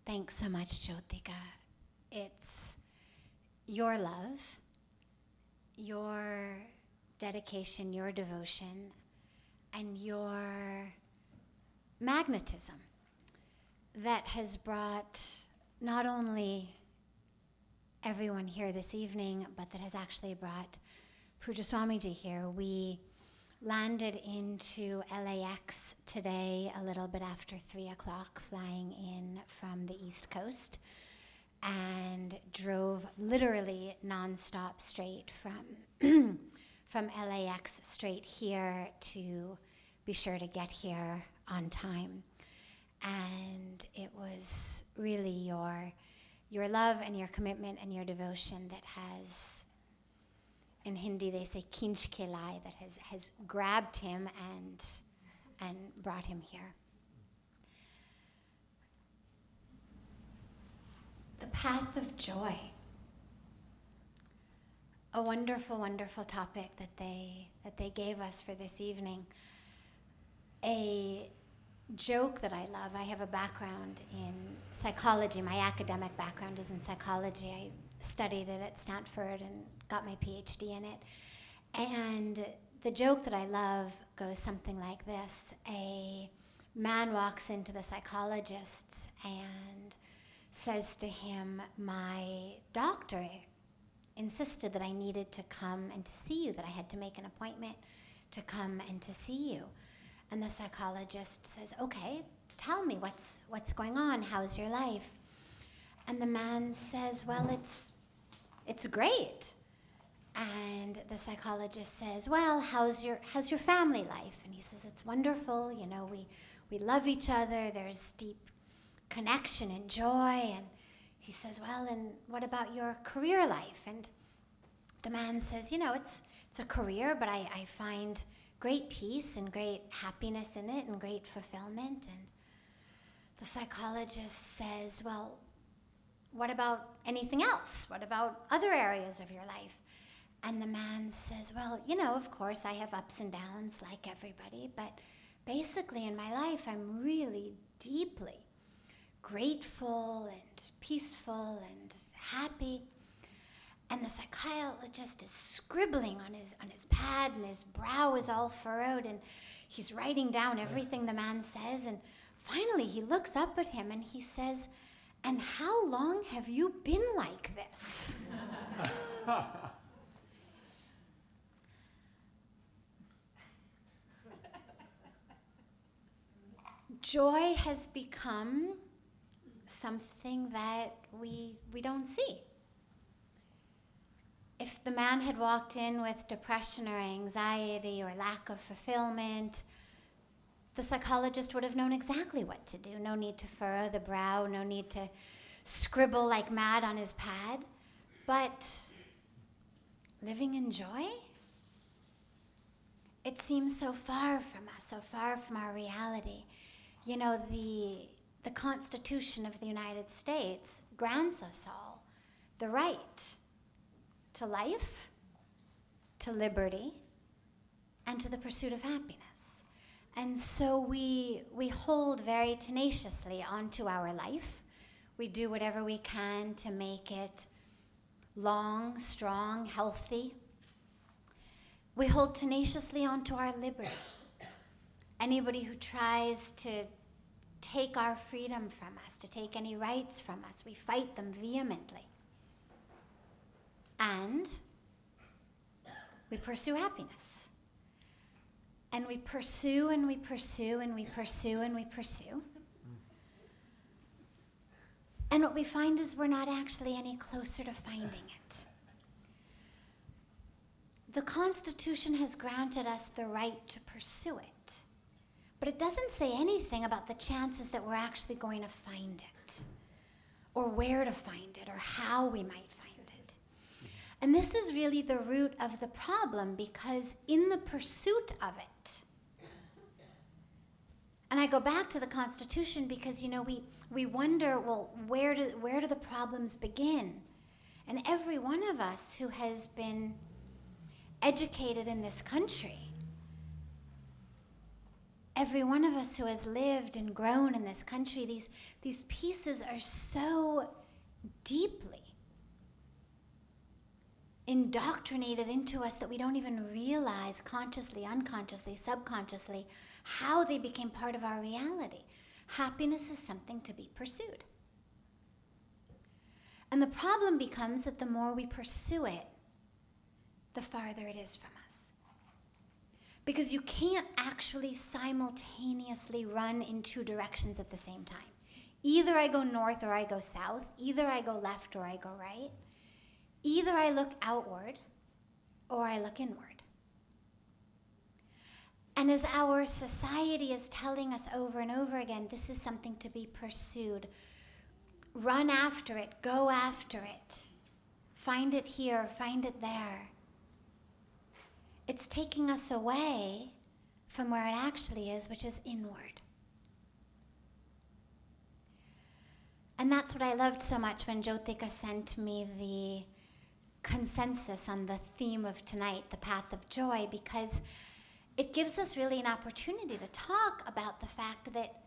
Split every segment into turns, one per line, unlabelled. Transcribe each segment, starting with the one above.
Thanks so much, Jyotika. It's your love, your dedication, your devotion, and your magnetism that has brought not only everyone here this evening, but that has actually brought Pujya Swamiji here. We landed into LAX today a little bit after 3 o'clock, flying in from the East Coast, and drove literally nonstop straight from from LAX straight here to be sure to get here on time. And it was really your love and your commitment and your devotion that has, in Hindi they say kinch ke lai, that has grabbed him and brought him here. The path of joy. A wonderful, wonderful topic that they gave us for this evening. A joke that I love. I have a background in psychology. My academic background is in psychology. I studied it at Stanford and got my PhD in it. And the joke that I love goes something like this. A man walks into the psychologist and says to him, "My doctor insisted that I needed to come and to see you, that I had to make an appointment to come and to see you." And the psychologist says, "Okay, tell me what's going on, how's your life?" And the man says, "Well, it's great." And the psychologist says, "Well, how's your family life?" And he says, "It's wonderful, we love each other, there's deep connection and joy." And he says, "Well, and what about your career life?" And the man says, "It's a career, but I find great peace and great happiness in it and great fulfillment." And the psychologist says, "Well, what about anything else? What about other areas of your life?" And the man says, "Well, of course I have ups and downs like everybody, but basically in my life I'm really deeply grateful and peaceful and happy." And the psychologist is scribbling on his pad, and his brow is all furrowed, and he's writing down everything the man says. And finally he looks up at him and he says, "And how long have you been like this?" Joy has become something that we don't see. If the man had walked in with depression or anxiety or lack of fulfillment, the psychologist would have known exactly what to do. No need to furrow the brow, no need to scribble like mad on his pad. But living in joy? It seems so far from us, so far from our reality. The Constitution of the United States grants us all the right to life, to liberty, and to the pursuit of happiness. And so we hold very tenaciously onto our life. We do whatever we can to make it long, strong, healthy. We hold tenaciously onto our liberty. Anybody who tries to take our freedom from us, to take any rights from us, we fight them vehemently. And we pursue happiness. And we pursue and we pursue and we pursue and we pursue. And what we find is we're not actually any closer to finding it. The Constitution has granted us the right to pursue it, but it doesn't say anything about the chances that we're actually going to find it, or where to find it, or how we might find it. And this is really the root of the problem, because in the pursuit of it, and I go back to the Constitution because, we wonder, well, where do the problems begin? And every one of us who has been educated in this country, every one of us who has lived and grown in this country, these pieces are so deeply indoctrinated into us that we don't even realize consciously, unconsciously, subconsciously how they became part of our reality. Happiness is something to be pursued. And the problem becomes that the more we pursue it, the farther it is from us. Because you can't actually simultaneously run in two directions at the same time. Either I go north or I go south. Either I go left or I go right. Either I look outward or I look inward. And as our society is telling us over and over again, this is something to be pursued. Run after it, go after it. Find it here, find it there. It's taking us away from where it actually is, which is inward. And that's what I loved so much when Jyotika sent me the consensus on the theme of tonight, the path of joy, because it gives us really an opportunity to talk about the fact that,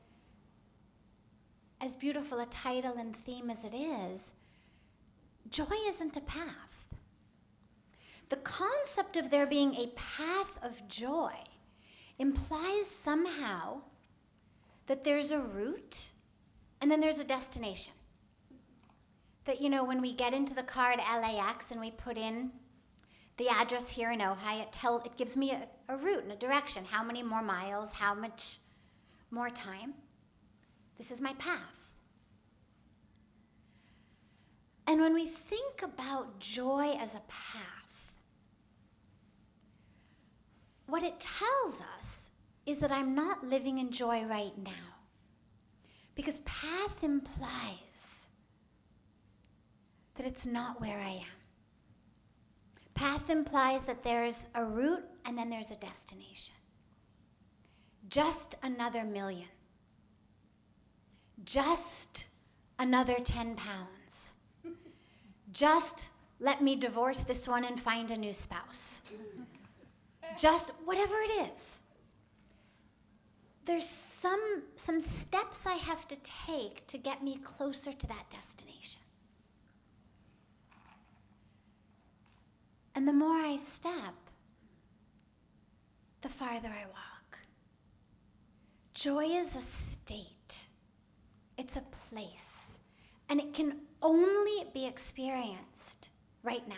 as beautiful a title and theme as it is, joy isn't a path. The concept of there being a path of joy implies somehow that there's a route and then there's a destination. That, when we get into the car at LAX and we put in the address here in Ojai, it gives me a route and a direction. How many more miles, how much more time. This is my path. And when we think about joy as a path, what it tells us is that I'm not living in joy right now. Because path implies that it's not where I am. Path implies that there's a route and then there's a destination. Just another million. Just another 10 pounds. Just let me divorce this one and find a new spouse. Just whatever it is. There's some steps I have to take to get me closer to that destination. And the more I step, the farther I walk. Joy is a state. It's a place. And it can only be experienced right now.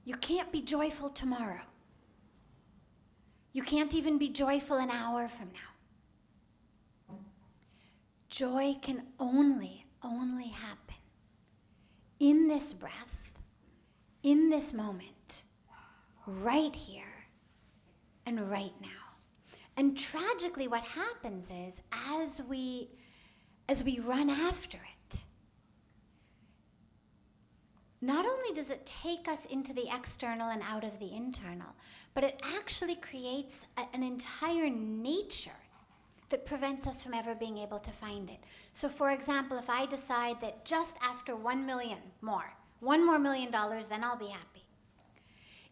You can't be joyful tomorrow. You can't even be joyful an hour from now. Joy can only happen in this breath, in this moment, right here and right now. And tragically what happens is, as we run after it, not only does it take us into the external and out of the internal, but it actually creates an entire nature that prevents us from ever being able to find it. So for example, if I decide that just after 1 million more, $1 more million, then I'll be happy.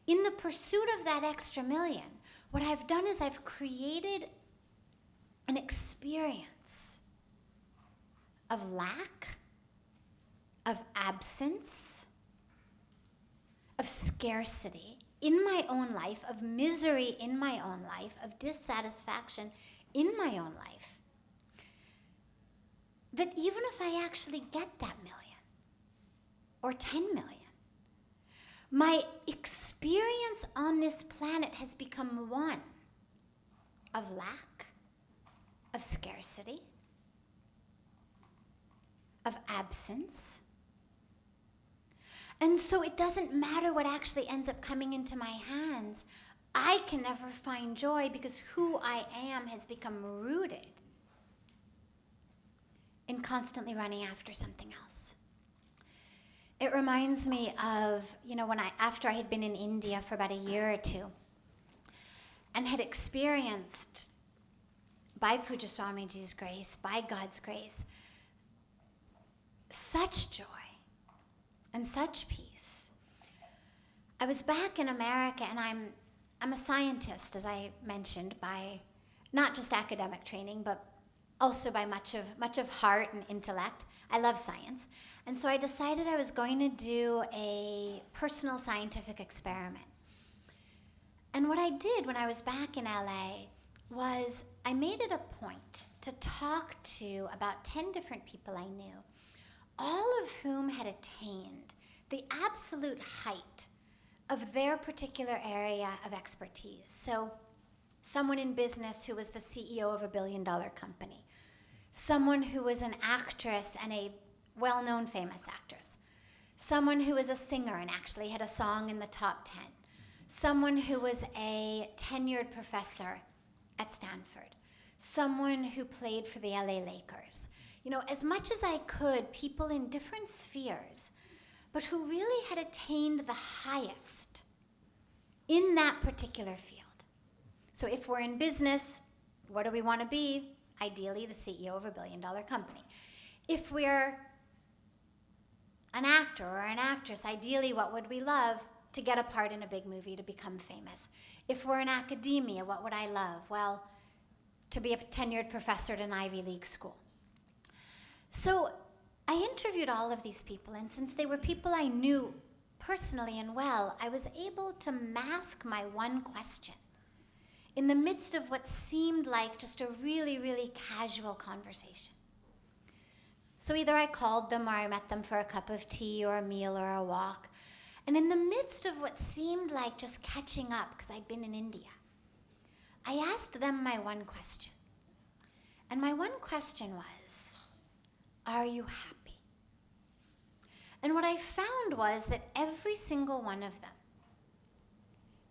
In the pursuit of that extra million, what I've done is I've created an experience of lack, of absence, of scarcity in my own life, of misery in my own life, of dissatisfaction in my own life, that even if I actually get that million or 10 million, my experience on this planet has become one of lack, of scarcity, of absence. And so it doesn't matter what actually ends up coming into my hands. I can never find joy because who I am has become rooted in constantly running after something else. It reminds me of, after I had been in India for about a year or two and had experienced, by Puja Swamiji's grace, by God's grace, such joy and such peace. I was back in America, and I'm a scientist, as I mentioned, by not just academic training, but also by much of heart and intellect. I love science. And so I decided I was going to do a personal scientific experiment. And what I did when I was back in LA was I made it a point to talk to about 10 different people I knew, all of whom had attained the absolute height of their particular area of expertise. So someone in business who was the CEO of a billion-dollar company, someone who was an actress and a well-known famous actress, someone who was a singer and actually had a song in the top 10, someone who was a tenured professor at Stanford, someone who played for the LA Lakers. You know, as much as I could, people in different spheres, but who really had attained the highest in that particular field. So if we're in business, what do we want to be? Ideally, the CEO of a billion-dollar company. If we're an actor or an actress, ideally, what would we love? To get a part in a big movie, to become famous. If we're in academia, what would I love? Well, to be a tenured professor at an Ivy League school. So I interviewed all of these people, and since they were people I knew personally and well, I was able to mask my one question in the midst of what seemed like just a really, really casual conversation. So either I called them or I met them for a cup of tea or a meal or a walk. And in the midst of what seemed like just catching up, because I'd been in India, I asked them my one question. And my one question was, are you happy? And what I found was that every single one of them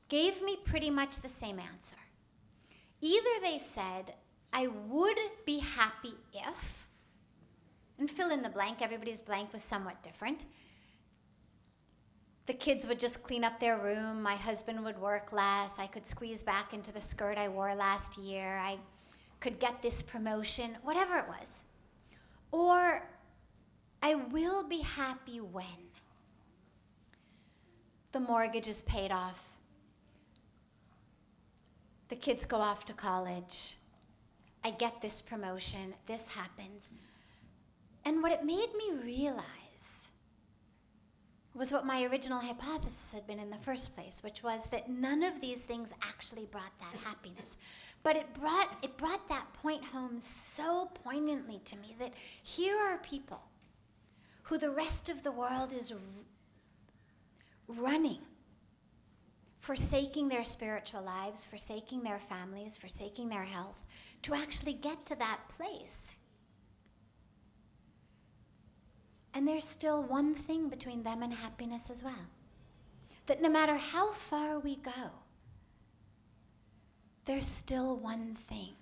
gave me pretty much the same answer. Either they said, I would be happy if, and fill in the blank, everybody's blank was somewhat different. The kids would just clean up their room, my husband would work less, I could squeeze back into the skirt I wore last year, I could get this promotion, whatever it was. Or, I will be happy when the mortgage is paid off, the kids go off to college, I get this promotion, this happens. And what it made me realize was what my original hypothesis had been in the first place, which was that none of these things actually brought that happiness. But it brought that point home so poignantly to me that here are people who the rest of the world is running, forsaking their spiritual lives, forsaking their families, forsaking their health, to actually get to that place. And there's still one thing between them and happiness as well. That no matter how far we go, there's still one thing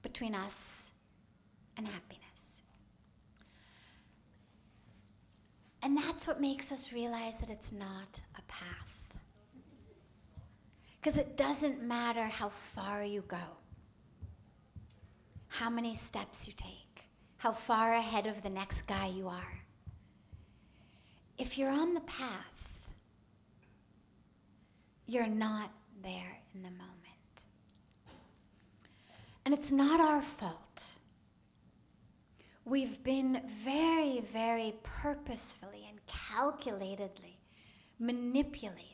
between us and happiness. And that's what makes us realize that it's not a path. Because it doesn't matter how far you go, how many steps you take, how far ahead of the next guy you are. If you're on the path, you're not there in the moment. And it's not our fault. We've been very, very purposefully and calculatedly manipulated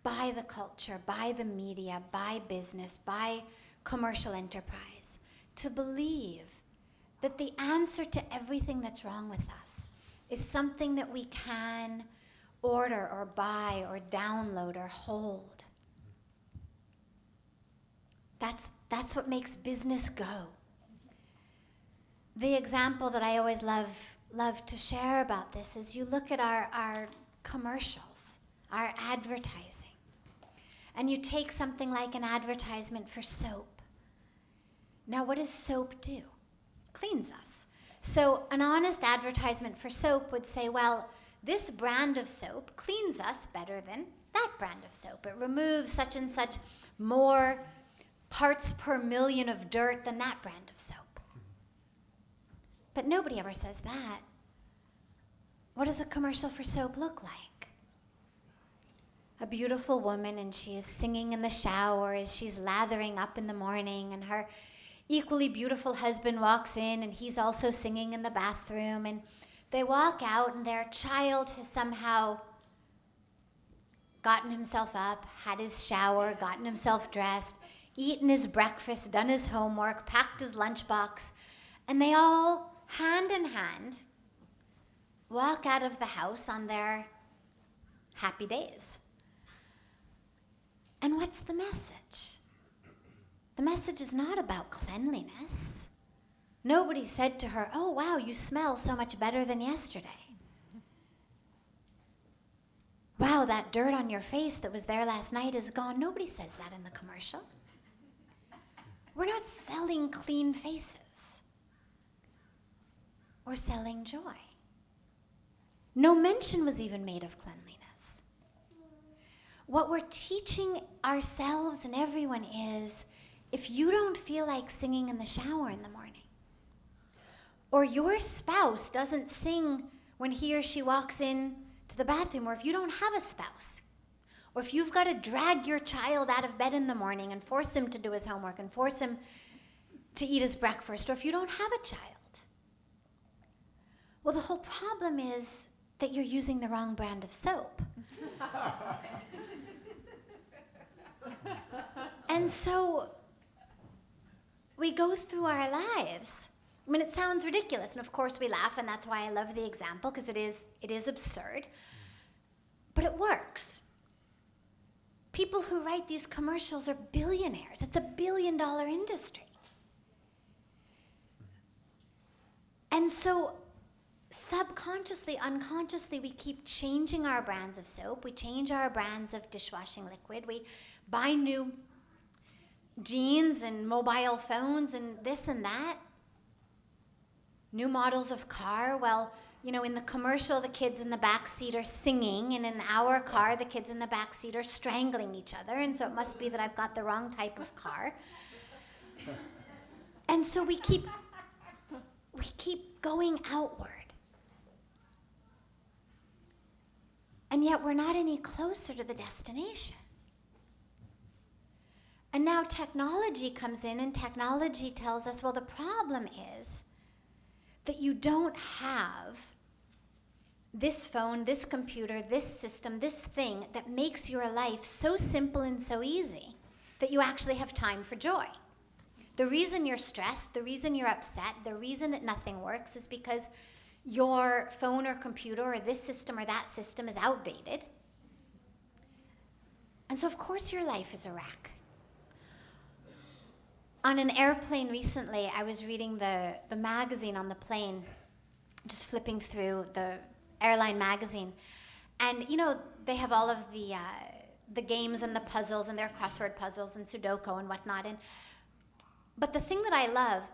by the culture, by the media, by business, by commercial enterprise, to believe that the answer to everything that's wrong with us is something that we can order or buy or download or hold. That's what makes business go. The example that I always love to share about this is you look at our commercials, our advertising, and you take something like an advertisement for soap. Now, what does soap do? Cleans us. So an honest advertisement for soap would say, well, this brand of soap cleans us better than that brand of soap. It removes such and such more parts per million of dirt than that brand of soap. But nobody ever says that. What does a commercial for soap look like? a beautiful woman, and she is singing in the shower as she's lathering up in the morning, and her equally beautiful husband walks in, and he's also singing in the bathroom, and they walk out, and their child has somehow gotten himself up, had his shower, gotten himself dressed, eaten his breakfast, done his homework, packed his lunchbox, and they all, hand in hand, walk out of the house on their happy days. And what's the message? The message is not about cleanliness. Nobody said to her, "Oh, wow, you smell so much better than yesterday. Wow, that dirt on your face that was there last night is gone." Nobody says that in the commercial. We're not selling clean faces. We're selling joy. No mention was even made of cleanliness. What we're teaching ourselves and everyone is, if you don't feel like singing in the shower in the morning, or your spouse doesn't sing when he or she walks in to the bathroom, or if you don't have a spouse, or if you've got to drag your child out of bed in the morning and force him to do his homework and force him to eat his breakfast, or if you don't have a child, well, the whole problem is that you're using the wrong brand of soap. And so we go through our lives. I mean, it sounds ridiculous, and of course we laugh, and that's why I love the example, because it is absurd, but it works. People who write these commercials are billionaires. It's a billion-dollar industry. And so subconsciously, unconsciously, we keep changing our brands of soap. We change our brands of dishwashing liquid. We buy new jeans and mobile phones and this and that. New models of car. Well, you know, in the commercial, the kids in the back seat are singing, and in our car, the kids in the back seat are strangling each other, and so it must be that I've got the wrong type of car. And so we keep going outward. And yet we're not any closer to the destination. And now technology comes in, and technology tells us, well, the problem is that you don't have this phone, this computer, this system, this thing that makes your life so simple and so easy that you actually have time for joy. The reason you're stressed, the reason you're upset, the reason that nothing works is because your phone or computer or this system or that system is outdated. And so of course your life is a wreck. On an airplane recently, I was reading the magazine on the plane, just flipping through the airline magazine. And you know, they have all of the games and the puzzles, and their crossword puzzles and Sudoku and whatnot. But the thing that I love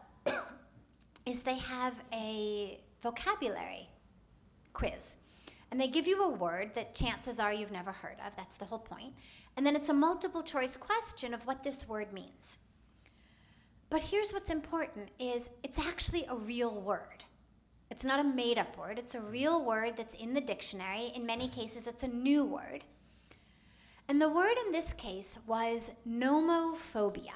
is they have a vocabulary quiz. And they give you a word that chances are you've never heard of. That's the whole point. And then it's a multiple choice question of what this word means. But here's what's important is it's actually a real word. It's not a made-up word. It's a real word that's in the dictionary. In many cases, it's a new word. And the word in this case was nomophobia.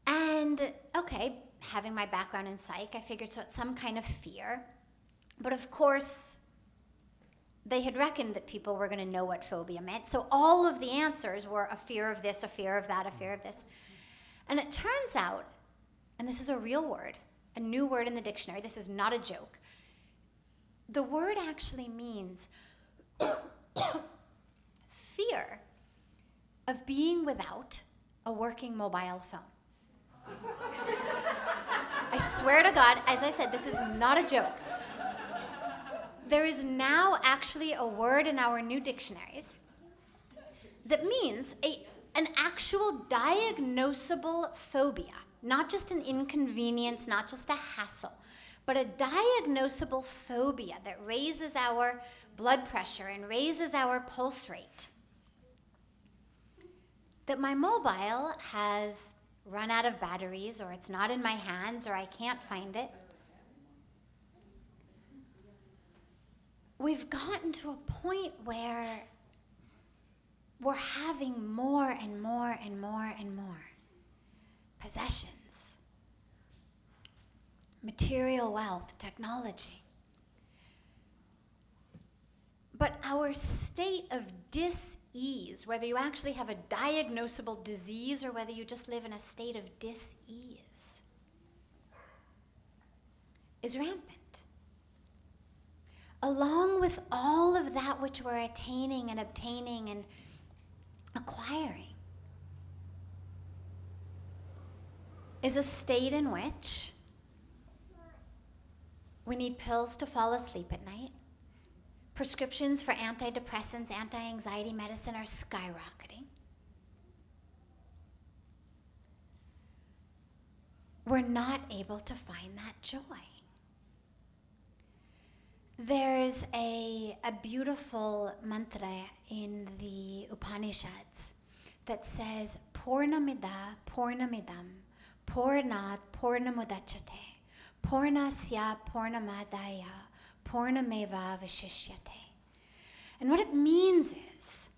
And, okay, having my background in psych, I figured so it's some kind of fear. But of course, they had reckoned that people were going to know what phobia meant. So all of the answers were a fear of this, a fear of that, a fear of this. And it turns out, and this is a real word, a new word in the dictionary, this is not a joke. The word actually means fear of being without a working mobile phone. I swear to God, as I said, this is not a joke. There is now actually a word in our new dictionaries that means an actual diagnosable phobia, not just an inconvenience, not just a hassle, but a diagnosable phobia that raises our blood pressure and raises our pulse rate. That my mobile has run out of batteries, or it's not in my hands, or I can't find it. we've gotten to a point where we're having more and more and more and more possessions, material wealth, technology. But our state of dis-ease, whether you actually have a diagnosable disease or whether you just live in a state of dis-ease, is rampant. Along with all of that which we're attaining and obtaining and acquiring is a state in which we need pills to fall asleep at night. Prescriptions for antidepressants, anti-anxiety medicine are skyrocketing. We're not able to find that joy. There's a beautiful mantra in the Upanishads that says, Purnamida Purnamidam Purnat Purnamudachyate Purnasya Purnamadaya Purnameva Vishishyate. And what it means is,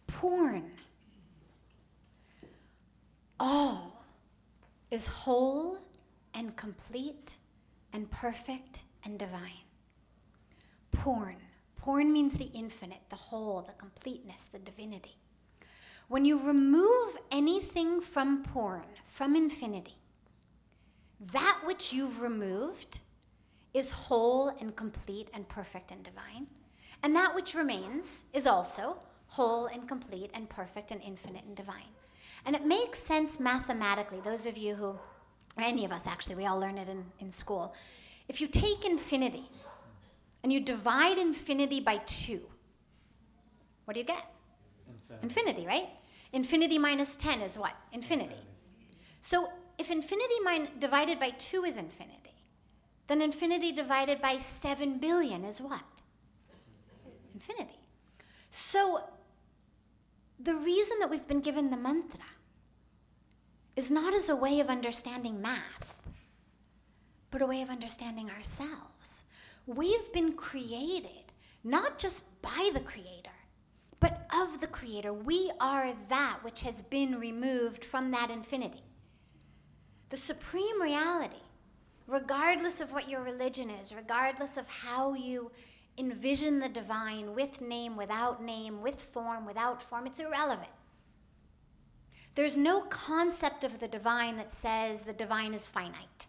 Purn, all, is whole and complete and perfect and divine. Purn. Purn means the infinite, the whole, the completeness, the divinity. When you remove anything from Purn, from infinity, that which you've removed is whole and complete and perfect and divine. And that which remains is also whole and complete and perfect and infinite and divine. And it makes sense mathematically. Those of you who, or any of us actually, we all learn it in school. If you take infinity and you divide infinity by 2, what do you get? Infinity, right? Infinity minus 10 is what? Infinity. So if infinity divided by 2 is infinity, then infinity divided by 7 billion is what? Infinity. So the reason that we've been given the mantra is not as a way of understanding math, but a way of understanding ourselves. We've been created not just by the Creator, but of the Creator. We are that which has been removed from that infinity. The supreme reality, regardless of what your religion is, regardless of how you envision the divine, with name, without name, with form, without form, it's irrelevant. There's no concept of the divine that says the divine is finite.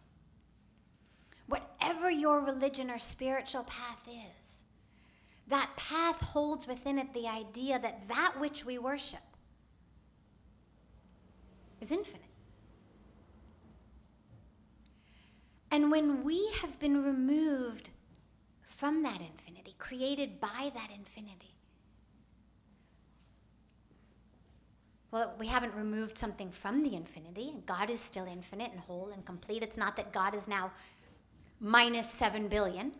Whatever your religion or spiritual path is, that path holds within it the idea that that which we worship is infinite. And when we have been removed from that infinity, created by that infinity, well, we haven't removed something from the infinity. God is still infinite and whole and complete. It's not that God is now minus 7 billion.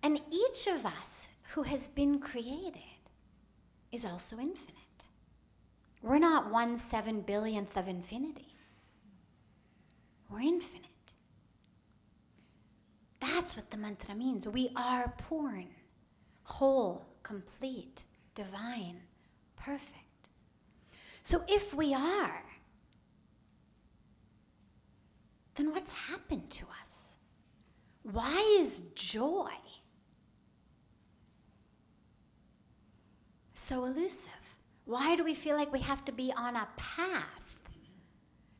And each of us who has been created is also infinite. We're not 1/7 billionth of infinity. We're infinite. That's what the mantra means. We are Purn, whole, complete, divine, perfect. So if we are, then what's happened to us? Why is joy so elusive? Why do we feel like we have to be on a path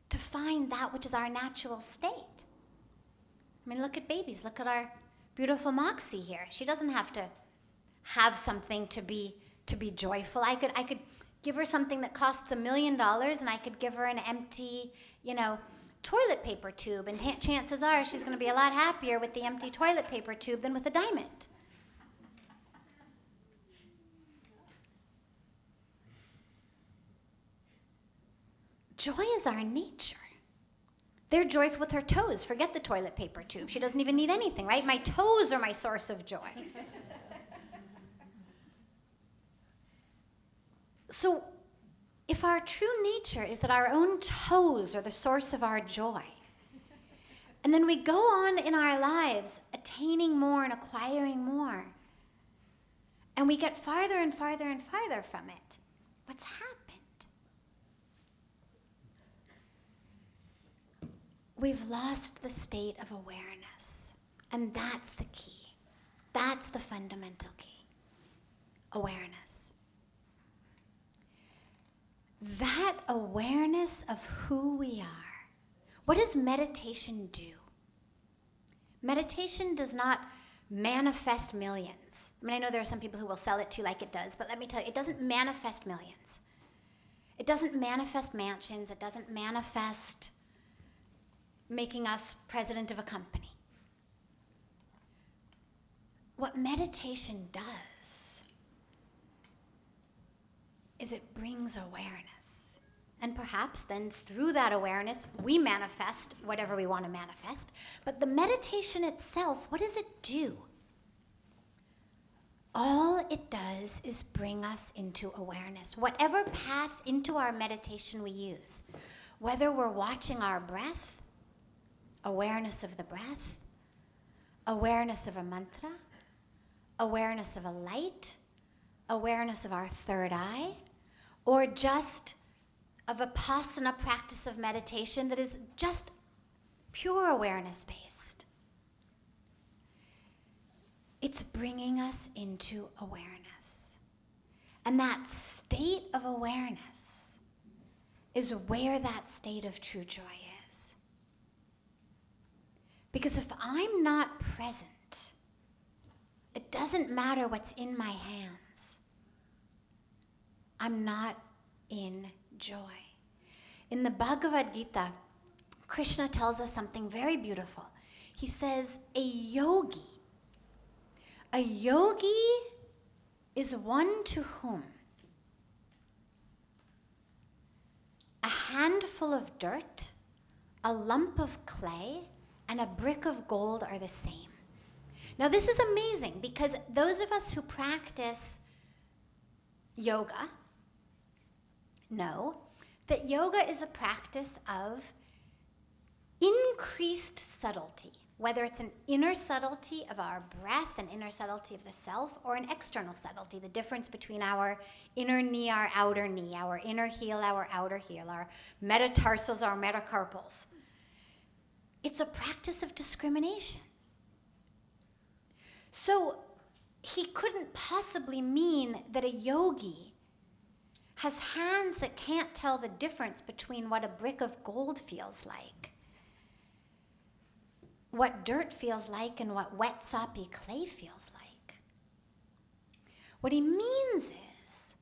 to find that which is our natural state? I mean, look at babies. Look at our beautiful Moxie here. She doesn't have to have something to be joyful. I could give her something that costs $1 million, and I could give her an empty, toilet paper tube, and chances are she's going to be a lot happier with the empty toilet paper tube than with a diamond. Joy is our nature. They're joyful with her toes. Forget the toilet paper tube. She doesn't even need anything, right? My toes are my source of joy. So if our true nature is that our own toes are the source of our joy, and then we go on in our lives attaining more and acquiring more. And we get farther and farther and farther from it. What's happened? We've lost the state of awareness. And that's the key. That's the fundamental key. Awareness. That awareness of who we are. What does meditation do? Meditation does not manifest millions. I mean, I know there are some people who will sell it to you like it does, but let me tell you, it doesn't manifest millions. It doesn't manifest mansions. It doesn't manifest making us president of a company. What meditation does is it brings awareness. And perhaps then through that awareness, we manifest whatever we want to manifest. But the meditation itself, what does it do? All it does is bring us into awareness. Whatever path into our meditation we use, whether we're watching our breath, awareness of the breath, awareness of a mantra, awareness of a light, awareness of our third eye, or just of a vipassana practice of meditation that is just pure awareness-based. It's bringing us into awareness. And that state of awareness is where that state of true joy is. Because if I'm not present, it doesn't matter what's in my hands. I'm not in joy. In the Bhagavad Gita, Krishna tells us something very beautiful. He says, a yogi is one to whom a handful of dirt, a lump of clay, and a brick of gold are the same. Now this is amazing because those of us who practice yoga know that yoga is a practice of increased subtlety, whether it's an inner subtlety of our breath, an inner subtlety of the self, or an external subtlety, the difference between our inner knee, our outer knee, our inner heel, our outer heel, our metatarsals, our metacarpals. It's a practice of discrimination. So he couldn't possibly mean that a yogi has hands that can't tell the difference between what a brick of gold feels like, what dirt feels like, and what wet, soppy clay feels like. What he means is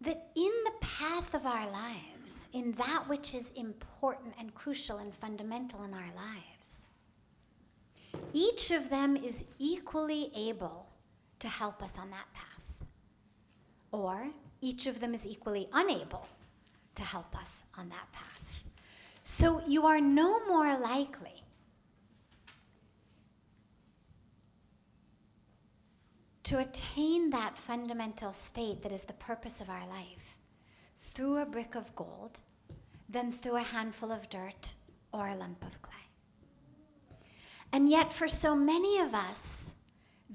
that in the path of our lives, in that which is important and crucial and fundamental in our lives, each of them is equally able to help us on that path. Or each of them is equally unable to help us on that path. So you are no more likely to attain that fundamental state that is the purpose of our life through a brick of gold than through a handful of dirt or a lump of clay. And yet for so many of us,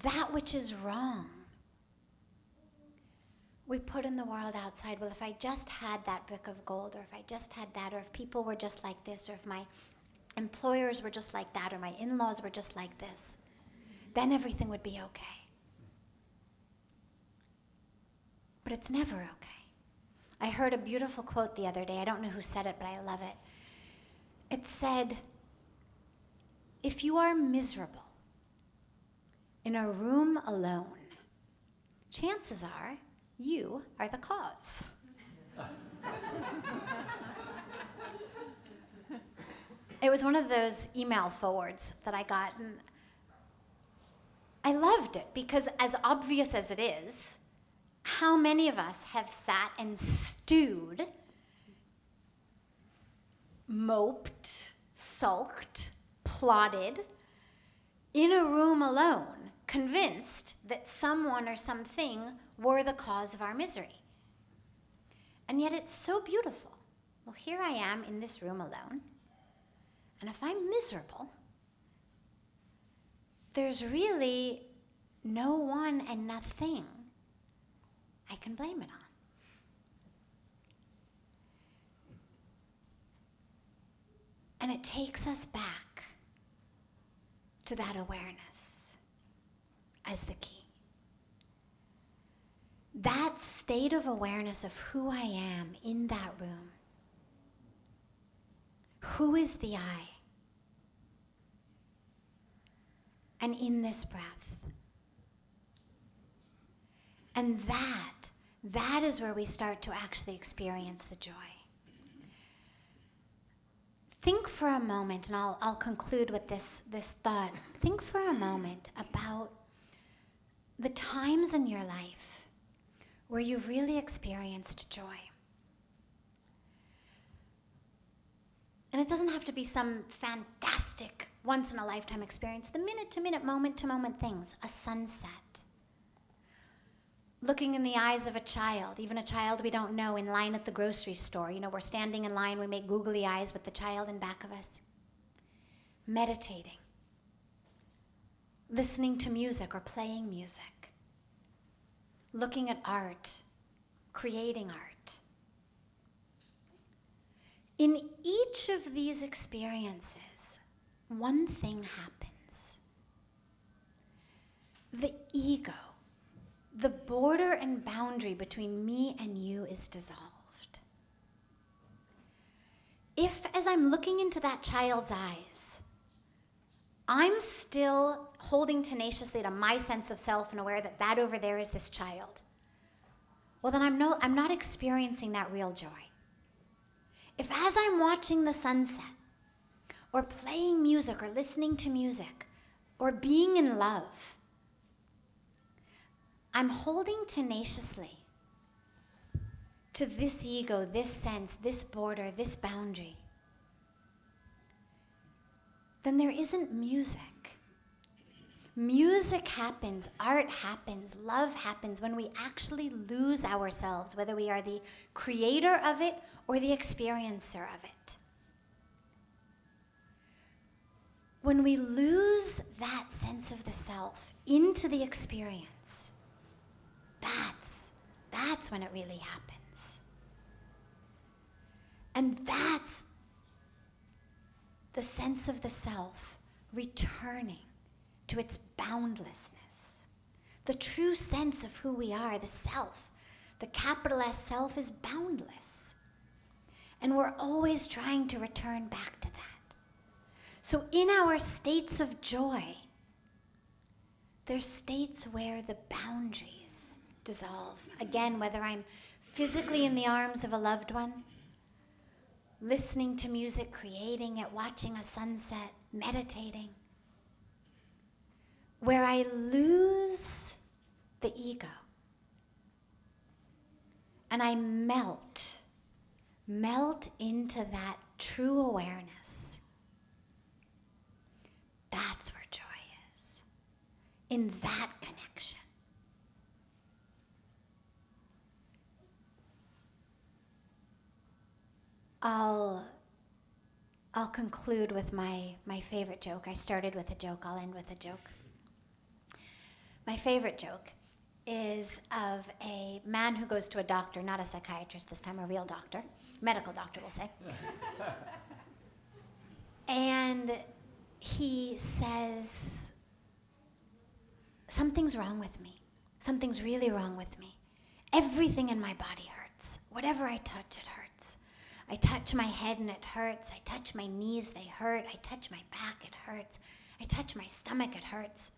that which is wrong, we put in the world outside. Well, if I just had that brick of gold, or if I just had that, or if people were just like this, or if my employers were just like that, or my in-laws were just like this, then everything would be okay. But it's never okay. I heard a beautiful quote the other day. I don't know who said it, but I love it. It said, if you are miserable in a room alone, chances are you are the cause. It was one of those email forwards that I got, and I loved it because, as obvious as it is, how many of us have sat and stewed, moped, sulked, plotted in a room alone, convinced that someone or something were the cause of our misery. And yet it's so beautiful. Well, here I am in this room alone, and if I'm miserable, there's really no one and nothing I can blame it on. And it takes us back to that awareness as the key. That state of awareness of who I am in that room. Who is the I? And in this breath. And that is where we start to actually experience the joy. Think for a moment, and I'll conclude with this thought. Think for a moment about the times in your life where you've really experienced joy. And it doesn't have to be some fantastic, once-in-a-lifetime experience. The minute-to-minute, moment-to-moment things. A sunset. Looking in the eyes of a child, even a child we don't know, in line at the grocery store. You know, we're standing in line, we make googly eyes with the child in back of us. Meditating. Listening to music or playing music. Looking at art. Creating art. In each of these experiences, one thing happens. The ego, the border and boundary between me and you is dissolved. If, as I'm looking into that child's eyes, I'm still holding tenaciously to my sense of self and aware that that over there is this child, well, then I'm not experiencing that real joy. If as I'm watching the sunset, or playing music, or listening to music, or being in love, I'm holding tenaciously to this ego, this sense, this border, this boundary, then there isn't music. Music happens, art happens, love happens when we actually lose ourselves, whether we are the creator of it or the experiencer of it. When we lose that sense of the self into the experience, that's when it really happens. And that's the sense of the self returning to its boundlessness. The true sense of who we are, the self, the capital S self, is boundless. And we're always trying to return back to that. So in our states of joy, there's states where the boundaries dissolve. Again, whether I'm physically in the arms of a loved one, listening to music, creating it, watching a sunset, meditating, where I lose the ego and I melt into that true awareness. That's where joy is, in that connection. I'll conclude with my favorite joke. I started with a joke, I'll end with a joke. My favorite joke is of a man who goes to a doctor, not a psychiatrist this time, a real doctor, medical doctor, we'll say. And he says, something's wrong with me. Something's really wrong with me. Everything in my body hurts. Whatever I touch, it hurts. I touch my head and it hurts. I touch my knees, they hurt. I touch my back, it hurts. I touch my stomach, it hurts.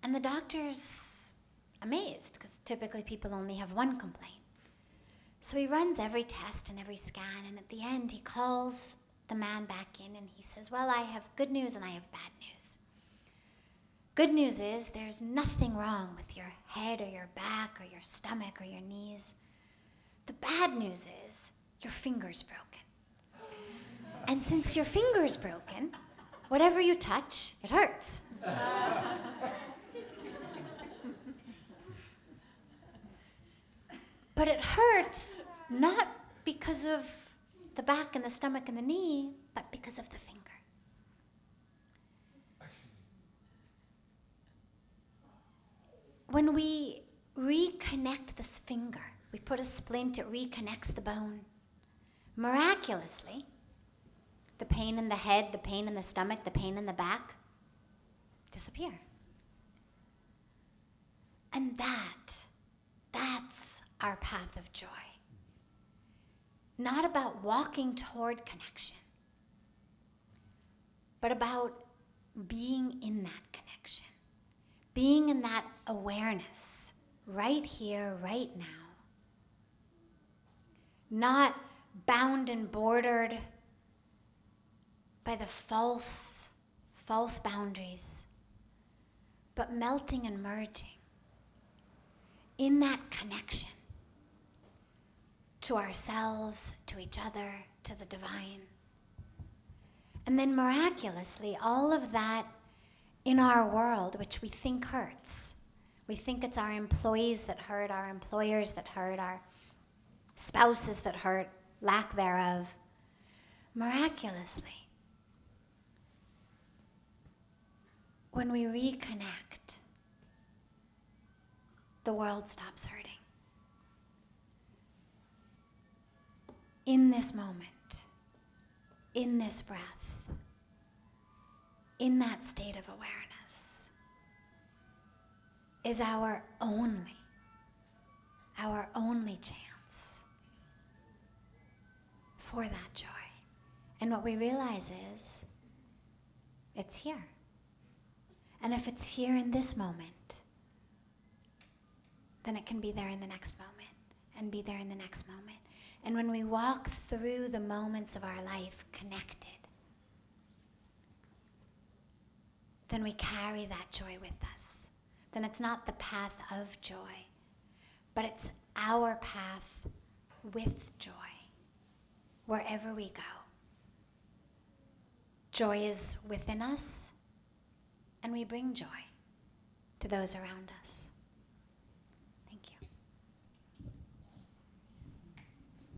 And the doctor's amazed, because typically people only have one complaint. So he runs every test and every scan, and at the end he calls the man back in and he says, well, I have good news and I have bad news. Good news is there's nothing wrong with your head or your back or your stomach or your knees. The bad news is your finger's broken. And since your finger's broken, whatever you touch, it hurts. But it hurts not because of the back and the stomach and the knee, but because of the finger. when we reconnect this finger, we put a splint, it reconnects the bone. Miraculously, the pain in the head, the pain in the stomach, the pain in the back disappear. And that's our path of joy. Not about walking toward connection, but about being in that connection, being in that awareness right here, right now. Not bound and bordered by the false boundaries, but melting and merging in that connection to ourselves, to each other, to the divine. And then miraculously, all of that in our world, which we think hurts. We think it's our employees that hurt, our employers that hurt, our spouses that hurt, lack thereof. Miraculously, when we reconnect, the world stops hurting. In this moment, in this breath, in that state of awareness, is our only chance for that joy. And what we realize is, it's here. And if it's here in this moment, then it can be there in the next moment, and be there in the next moment. And when we walk through the moments of our life connected, then we carry that joy with us. Then it's not the path of joy, but it's our path with joy, wherever we go. Joy is within us, and we bring joy to those around us.